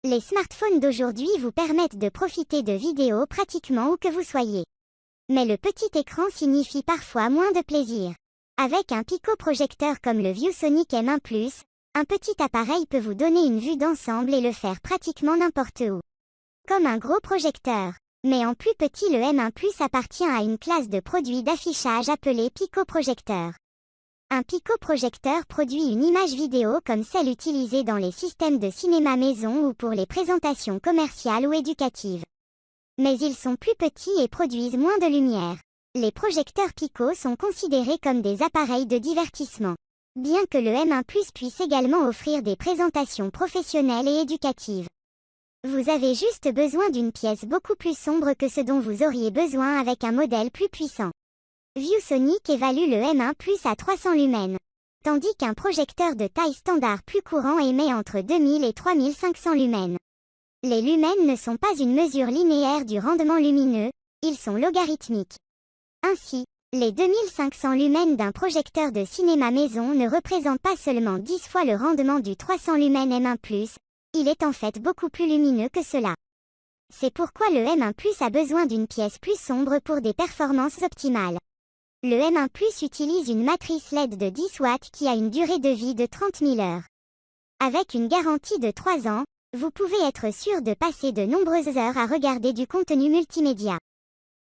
Les smartphones d'aujourd'hui vous permettent de profiter de vidéos pratiquement où que vous soyez. Mais le petit écran signifie parfois moins de plaisir. Avec un pico-projecteur comme le ViewSonic M1+, un petit appareil peut vous donner une vue d'ensemble et le faire pratiquement n'importe où. Comme un gros projecteur. Mais en plus petit, le M1+ appartient à une classe de produits d'affichage appelée pico-projecteur. Un pico-projecteur produit une image vidéo comme celle utilisée dans les systèmes de cinéma maison ou pour les présentations commerciales ou éducatives. Mais ils sont plus petits et produisent moins de lumière. Les projecteurs Pico sont considérés comme des appareils de divertissement. Bien que le M1+ puisse également offrir des présentations professionnelles et éducatives. Vous avez juste besoin d'une pièce beaucoup plus sombre que ce dont vous auriez besoin avec un modèle plus puissant. ViewSonic évalue le M1+ à 300 lumens, tandis qu'un projecteur de taille standard plus courant émet entre 2000 et 3500 lumens. Les lumens ne sont pas une mesure linéaire du rendement lumineux, ils sont logarithmiques. Ainsi, les 2500 lumens d'un projecteur de cinéma maison ne représentent pas seulement 10 fois le rendement du 300 lumens M1+, il est en fait beaucoup plus lumineux que cela. C'est pourquoi le M1+ a besoin d'une pièce plus sombre pour des performances optimales. Le M1+ utilise une matrice LED de 10 watts qui a une durée de vie de 30 000 heures. Avec une garantie de 3 ans, vous pouvez être sûr de passer de nombreuses heures à regarder du contenu multimédia.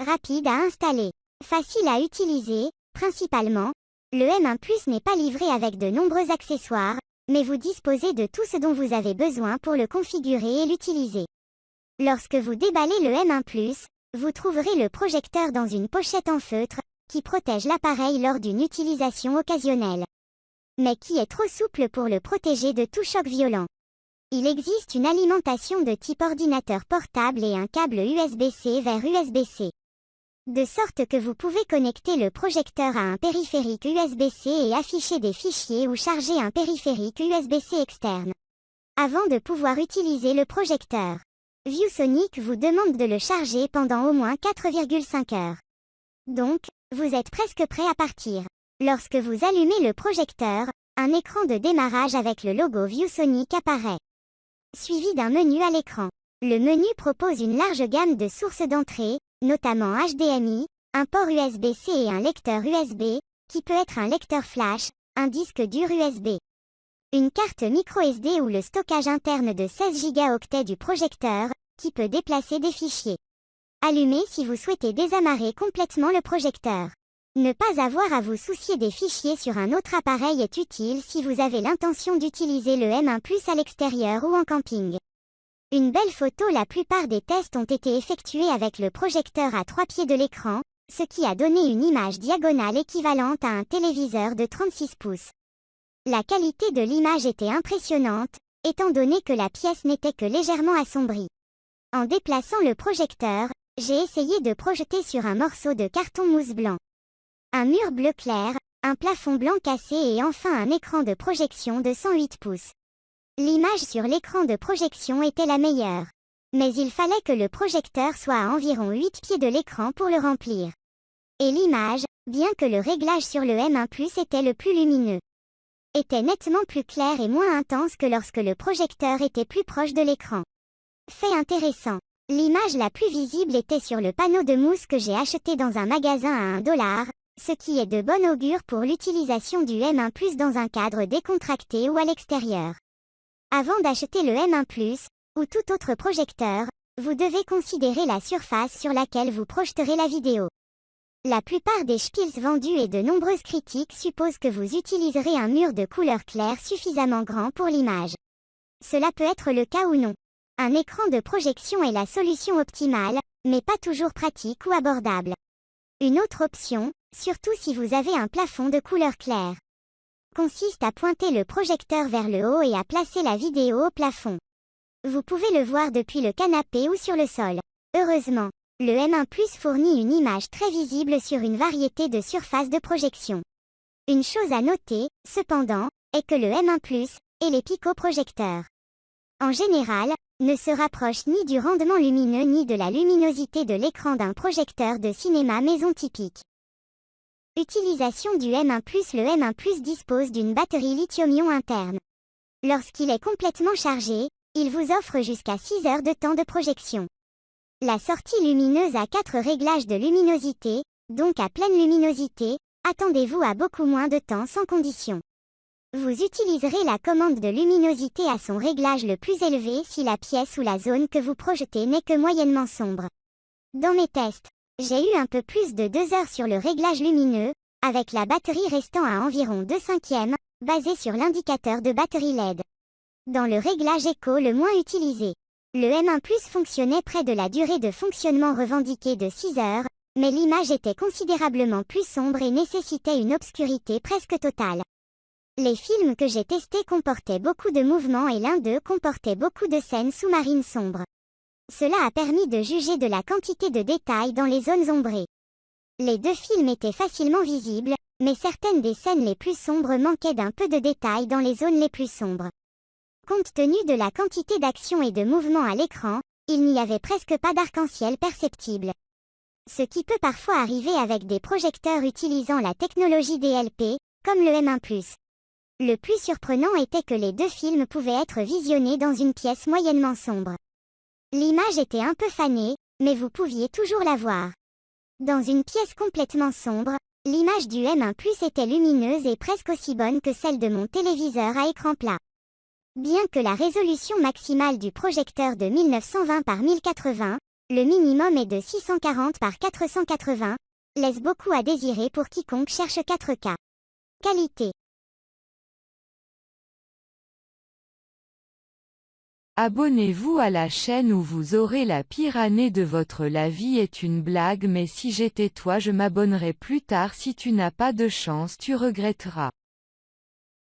Rapide à installer. Facile à utiliser, principalement. Le M1+ n'est pas livré avec de nombreux accessoires, mais vous disposez de tout ce dont vous avez besoin pour le configurer et l'utiliser. Lorsque vous déballez le M1+, vous trouverez le projecteur dans une pochette en feutre, qui protège l'appareil lors d'une utilisation occasionnelle. Mais qui est trop souple pour le protéger de tout choc violent. Il existe une alimentation de type ordinateur portable et un câble USB-C vers USB-C. De sorte que vous pouvez connecter le projecteur à un périphérique USB-C et afficher des fichiers ou charger un périphérique USB-C externe. Avant de pouvoir utiliser le projecteur. ViewSonic vous demande de le charger pendant au moins 4,5 heures. Donc, vous êtes presque prêt à partir. Lorsque vous allumez le projecteur, un écran de démarrage avec le logo ViewSonic apparaît. Suivi d'un menu à l'écran. Le menu propose une large gamme de sources d'entrée, notamment HDMI, un port USB-C et un lecteur USB, qui peut être un lecteur flash, un disque dur USB. Une carte microSD ou le stockage interne de 16 Go du projecteur, qui peut déplacer des fichiers. Allumez si vous souhaitez désamarrer complètement le projecteur. Ne pas avoir à vous soucier des fichiers sur un autre appareil est utile si vous avez l'intention d'utiliser le M1+ à l'extérieur ou en camping. Une belle photo. La plupart des tests ont été effectués avec le projecteur à 3 pieds de l'écran, ce qui a donné une image diagonale équivalente à un téléviseur de 36 pouces. La qualité de l'image était impressionnante, étant donné que la pièce n'était que légèrement assombrie. En déplaçant le projecteur, j'ai essayé de projeter sur un morceau de carton mousse blanc. Un mur bleu clair, un plafond blanc cassé et enfin un écran de projection de 108 pouces. L'image sur l'écran de projection était la meilleure. Mais il fallait que le projecteur soit à environ 8 pieds de l'écran pour le remplir. Et l'image, bien que le réglage sur le M1+ était le plus lumineux, était nettement plus clair et moins intense que lorsque le projecteur était plus proche de l'écran. Fait intéressant. L'image la plus visible était sur le panneau de mousse que j'ai acheté dans un magasin à $1, ce qui est de bon augure pour l'utilisation du M1+ dans un cadre décontracté ou à l'extérieur. Avant d'acheter le M1+, ou tout autre projecteur, vous devez considérer la surface sur laquelle vous projeterez la vidéo. La plupart des Spiels vendus et de nombreuses critiques supposent que vous utiliserez un mur de couleur claire suffisamment grand pour l'image. Cela peut être le cas ou non. Un écran de projection est la solution optimale, mais pas toujours pratique ou abordable. Une autre option, surtout si vous avez un plafond de couleur claire, consiste à pointer le projecteur vers le haut et à placer la vidéo au plafond. Vous pouvez le voir depuis le canapé ou sur le sol. Heureusement, le M1+ fournit une image très visible sur une variété de surfaces de projection. Une chose à noter, cependant, est que le M1+ et les pico-projecteurs, en général, ne se rapprochent ni du rendement lumineux ni de la luminosité de l'écran d'un projecteur de cinéma maison typique. Utilisation du M1+. Le M1+ dispose d'une batterie lithium-ion interne. Lorsqu'il est complètement chargé, Il vous offre jusqu'à 6 heures de temps de projection. La sortie lumineuse a 4 réglages de luminosité, donc à pleine luminosité, attendez-vous à beaucoup moins de temps sans condition. Vous utiliserez la commande de luminosité à son réglage le plus élevé si la pièce ou la zone que vous projetez n'est que moyennement sombre. Dans mes tests, j'ai eu un peu plus de 2 heures sur le réglage lumineux, avec la batterie restant à environ 2/5, basée sur l'indicateur de batterie LED. Dans le réglage éco le moins utilisé, le M1+ fonctionnait près de la durée de fonctionnement revendiquée de 6 heures, mais l'image était considérablement plus sombre et nécessitait une obscurité presque totale. Les films que j'ai testés comportaient beaucoup de mouvements et l'un d'eux comportait beaucoup de scènes sous-marines sombres. Cela a permis de juger de la quantité de détails dans les zones ombrées. Les 2 films étaient facilement visibles, mais certaines des scènes les plus sombres manquaient d'un peu de détails dans les zones les plus sombres. Compte tenu de la quantité d'action et de mouvement à l'écran, il n'y avait presque pas d'arc-en-ciel perceptible. Ce qui peut parfois arriver avec des projecteurs utilisant la technologie DLP, comme le M1+. Le plus surprenant était que les 2 films pouvaient être visionnés dans une pièce moyennement sombre. L'image était un peu fanée, mais vous pouviez toujours la voir. Dans une pièce complètement sombre, l'image du M1+ était lumineuse et presque aussi bonne que celle de mon téléviseur à écran plat. Bien que la résolution maximale du projecteur de 1920 par 1080, le minimum est de 640 par 480, laisse beaucoup à désirer pour quiconque cherche 4K. Qualité. Abonnez-vous à la chaîne où vous aurez la pire année de votre La vie est une blague, mais si j'étais toi je m'abonnerais plus tard. Si tu n'as pas de chance tu regretteras.